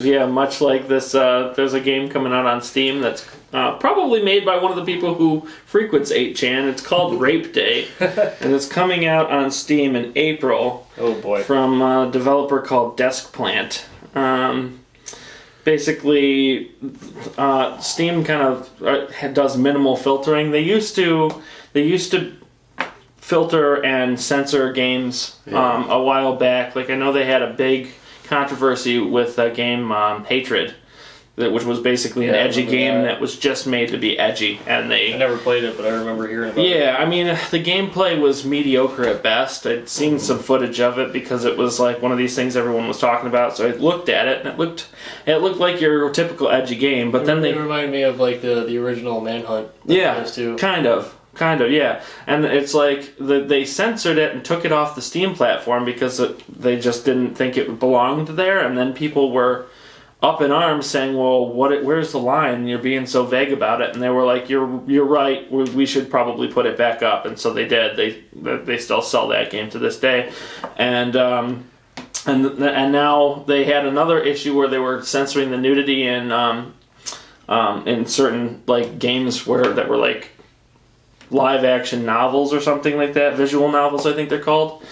Yeah, much like this, there's a game coming out on Steam that's probably made by one of the people who frequents 8chan. It's called Rape Day, and it's coming out on Steam in April. Oh boy! From a developer called Deskplant. Basically, Steam kind of does minimal filtering. They used to filter and censor games a while back. Like I know they had a big controversy with the game Hatred, which was basically an edgy game that was just made to be edgy, and I never played it, but I remember hearing about it. Yeah, I mean, the gameplay was mediocre at best. I'd seen some footage of it because it was like one of these things everyone was talking about, so I looked at it, and it looked like your typical edgy game, but then it reminded me of like the original Manhunt. Yeah, kind of, yeah. And it's like they censored it and took it off the Steam platform because they just didn't think it belonged there, and then people were up in arms saying, well, where's the line? You're being so vague about it. And they were like, you're right, we should probably put it back up. And so they did. They still sell that game to this day. And now they had another issue where they were censoring the nudity in certain like games that were like live action novels or something like that, visual novels I think they're called.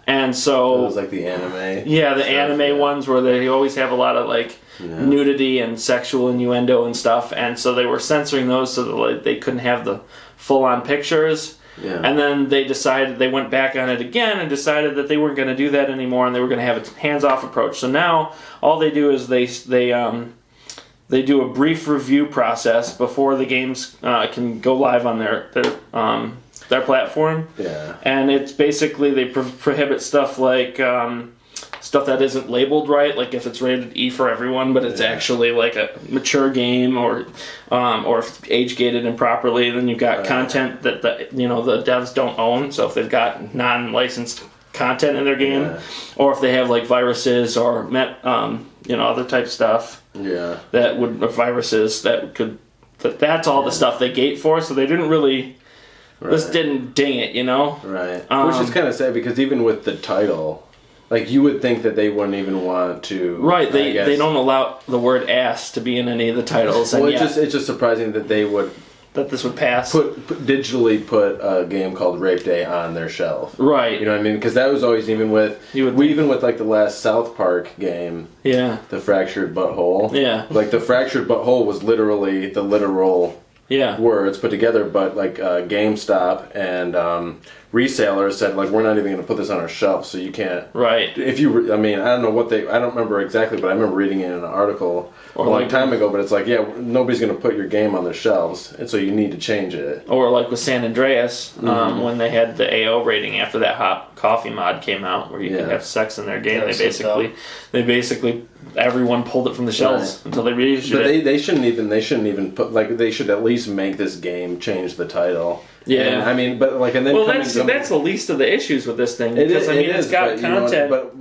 And so it was like the anime. Yeah, the anime ones where they always have a lot of like nudity and sexual innuendo and stuff, and so they were censoring those so that like, they couldn't have the full-on pictures. Yeah. And then they went back on it again and decided that they weren't going to do that anymore, and they were going to have a hands-off approach. So now all they do is they do a brief review process before the games can go live on their platform. Yeah. And it's basically they prohibit stuff like stuff that isn't labeled right, like if it's rated E for everyone, but it's actually like a mature game, or if it's age gated improperly. Then you've got content that the devs don't own. So if they've got non-licensed content in their game, or if they have like viruses or other type stuff, that's all the stuff they gate for. So they didn't really. Right. This didn't ding it, Right. Which is kind of sad because even with the title, like you would think that they wouldn't even want to. Right. They don't allow the word "ass" to be in any of the titles. Well, it's just surprising that they would. That this would pass. Digitally put a game called Rape Day on their shelf. Right. You know what I mean? Because that was always even with like the last South Park game. Yeah. The Fractured Butthole. Yeah. Like the Fractured Butthole was literally the literal. Words put together, but like GameStop and resellers said like we're not even going to put this on our shelf, so you can't. Right. If you, I mean, I don't know I don't remember exactly, but I remember reading it in an article a long time ago. But it's like, nobody's going to put your game on their shelves, and so you need to change it. Or like with San Andreas, when they had the AO rating after that hot coffee mod came out, where you could have sex in their game. They basically everyone pulled it from the shelves until they reissued it. But they shouldn't even put like they should at least make this game change the title. Yeah, and, I mean, but like, and then that's the least of the issues with this thing because it's got content. But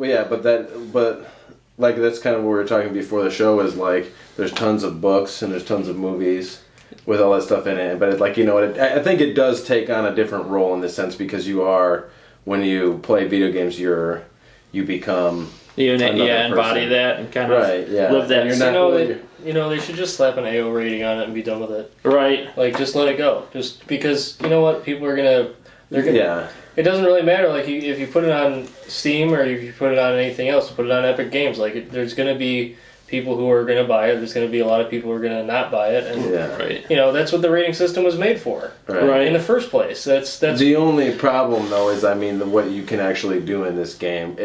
like that's kind of what we were talking before the show is like there's tons of books and there's tons of movies with all that stuff in it. But I think it does take on a different role in this sense because when you play video games, you become. Embody that and kind of live that. They should just slap an AO rating on it and be done with it. Right. Like, just let it go. Just because, you know what, people are gonna. It doesn't really matter. Like, if you put it on Steam or if you put it on anything else, put it on Epic Games. Like, there's gonna be people who are gonna buy it. There's gonna be a lot of people who are gonna not buy it, and that's what the rating system was made for. Right. In the first place. That's the only problem though is what you can actually do in this game.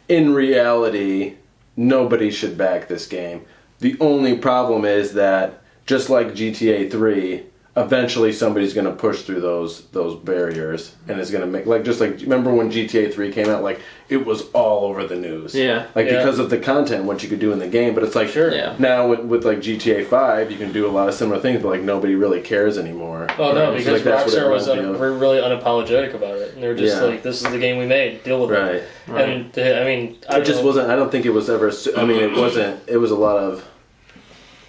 In reality, nobody should back this game. The only problem is that, just like GTA 3, eventually somebody's going to push through those barriers, and it's going to make remember when GTA 3 came out, like it was all over the news. Because of the content, what you could do in the game. But it's like now with like GTA 5, you can do a lot of similar things, but like nobody really cares anymore. Oh no, because Rockstar was really unapologetic about it, and they were just like, "This is the game we made. Deal with it." Right. And I mean, I don't think it was ever. I mean, it wasn't. It was a lot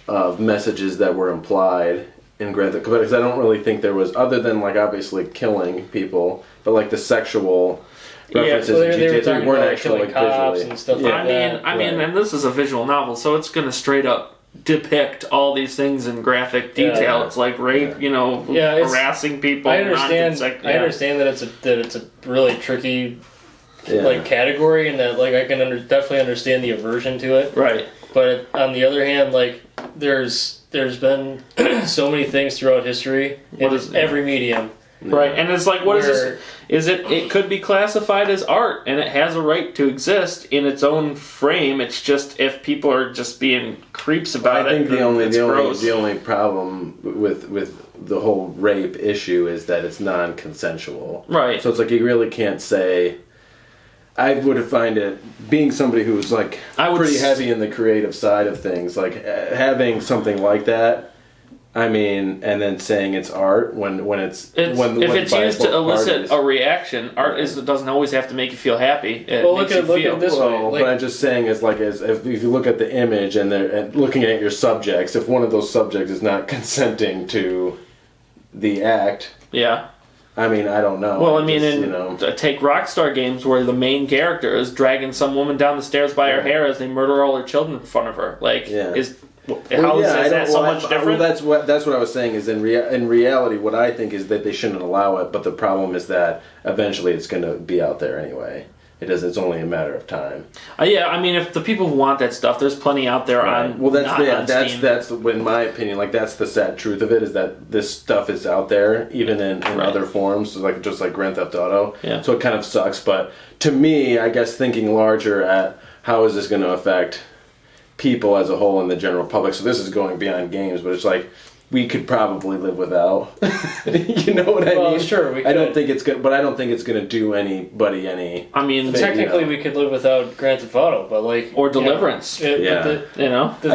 of messages that were implied in Grand Theft Auto, because I don't really think there was, other than like obviously killing people, but like the sexual references so in they were GTA 3 talking weren't about actually killing like cops visually. and stuff like that. I mean, and this is a visual novel, so it's going to straight up depict all these things in graphic detail. It's like rape, harassing people. I understand that it's a really tricky like category, and that like I can definitely understand the aversion to it. Right. But on the other hand, like there's been so many things throughout history in every medium. Right, and it's like, what is this? It could be classified as art, and it has a right to exist in its own frame. It's just if people are just being creeps about it. I think the only problem with the whole rape issue is that it's non-consensual. Right. So it's like you really can't say. I would find it, being somebody who's like pretty heavy in the creative side of things, like having something like that. I mean, and then saying it's art when it's if it's used to elicit a reaction, art doesn't always have to make you feel happy. Look at this way. But I'm just saying, it's like if you look at the image and looking at your subjects, if one of those subjects is not consenting to the act, I mean, I don't know. Well, take Rockstar games where the main character is dragging some woman down the stairs by her hair as they murder all her children in front of her. Like, is that so much different? That's what I was saying. Is in reality, what I think is that they shouldn't allow it. But the problem is that eventually it's going to be out there anyway. It's only a matter of time. I mean, if the people who want that stuff, there's plenty out there on. Well, that's in my opinion, like that's the sad truth of it, is that this stuff is out there even in other forms, like just like Grand Theft Auto. Yeah. So it kind of sucks. But to me, I guess thinking larger at how is this going to affect people as a whole in the general public. So this is going beyond games, but it's like we could probably live without. You know what I mean? Sure. We could. I don't think it's good, but I don't think it's going to do anybody any. I mean, technically, we could live without Grand Theft Auto, but like or Deliverance. I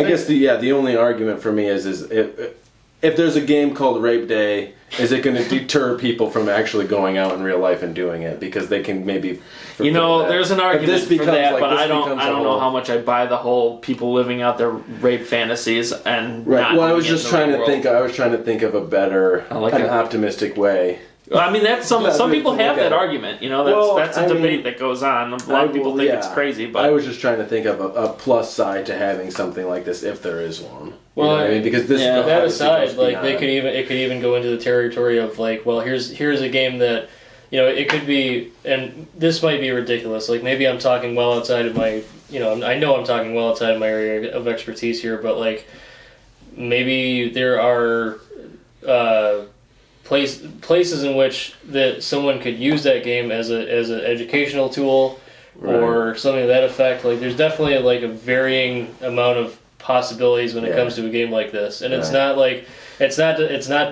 guess the only argument for me is if there's a game called Rape Day, is it going to deter people from actually going out in real life and doing it because they can maybe. There's an argument for that, but I don't know how much I buy the whole people living out their rape fantasies and. Right. Well, I was just trying to think. I was trying to think of a better, an optimistic way. I mean, that's some people have that argument. That's a debate that goes on. A lot of people think it's crazy, but I was just trying to think of a plus side to having something like this, if there is one. Well, what I mean? Because this that aside, like it could even go into the territory of like, well, here's a game that. It could be, and this might be ridiculous. Like maybe I'm talking well outside of my, I know I'm talking well outside of my area of expertise here, but like maybe there are places in which that someone could use that game as an educational tool or something to that effect. Like there's definitely like a varying amount of possibilities when it comes to a game like this, and it's not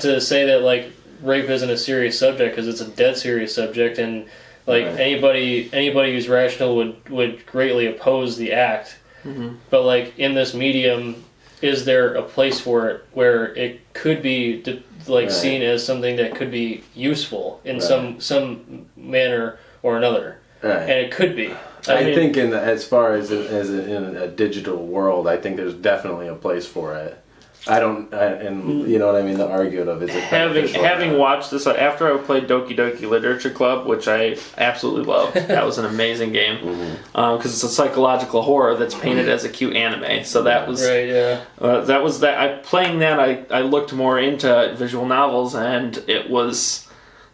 to say that like. Rape isn't a serious subject because it's a dead serious subject, and like anybody who's rational would greatly oppose the act. Mm-hmm. But like in this medium, is there a place for it where it could be seen as something that could be useful in some manner or another? Right. And it could be. I think as far as in a digital world, I think there's definitely a place for it. And you know what I mean? The argument of is it having watched this after I played Doki Doki Literature Club, which I absolutely loved. That was an amazing game because it's a psychological horror that's painted as a cute anime. So that was playing that. I looked more into visual novels, and it was,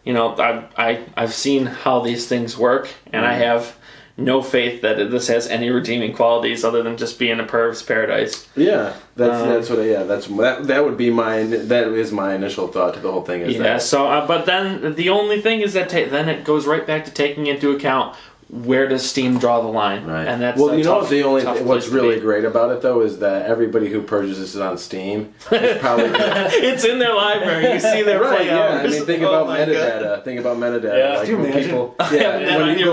I've seen how these things work, and I have no faith that this has any redeeming qualities other than just being a perv's paradise. Yeah, that would be that is my initial thought to the whole thing. But then the only thing is that then it goes right back to taking into account where does Steam draw the line, right? And that's what's really great about it though is that everybody who purchases it on Steam is probably it's in their library. You see their play hours. I mean, think about metadata. Think about metadata. Yeah. Like when people,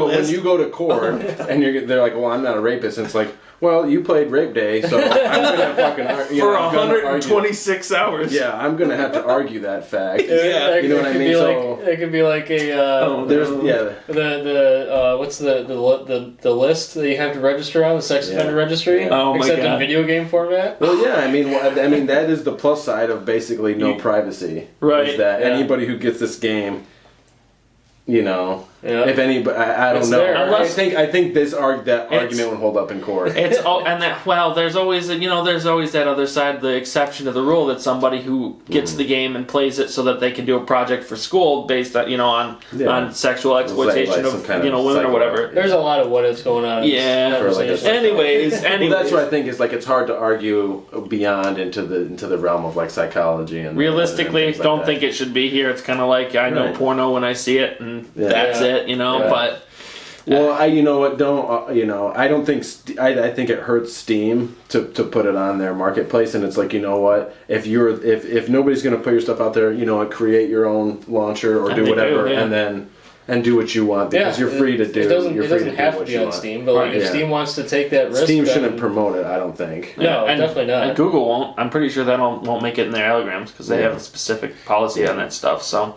when you go to court and they're like, well, I'm not a rapist, and it's like, well, you played Rape Day, so I'm gonna fucking for 126 hours. Yeah, I'm gonna have to argue that fact. Yeah, you know what I mean. It could be like a what's the list that you have to register on the sex offender registry? Except in video game format. Well, yeah, I mean that is the plus side of basically no privacy. Right. Is that anybody who gets this game you know, Yeah. if any, but I don't It's know. there. Unless- I think that argument would hold up in court. It's there's always that other side, the exception to the rule, that somebody who gets the game and plays it so that they can do a project for school based on on sexual exploitation like of some kind of women or whatever. There's a lot of what ifs going on. Yeah. For like a- Anyways, Well, that's what I think is like it's hard to argue beyond into the realm of like psychology and realistically, and things like don't that. think it should be here. It's kind of like I know Right. porno when I see it, and Yeah. that's Yeah. it, Yeah. But Well, I don't think I think it hurts Steam to put it on their marketplace, and it's like, you know what, if nobody's going to put your stuff out there, create your own launcher or And do they whatever, do, yeah. and do what you want because you're free to do. It doesn't, you're it free doesn't to do have to what be you on want. Steam, but like, if Yeah. Steam wants to take that risk, Steam then- shouldn't promote it, I don't think. No, definitely not. And Google won't. I'm pretty sure that won't make it in their algorithms because they have a specific policy on that stuff. So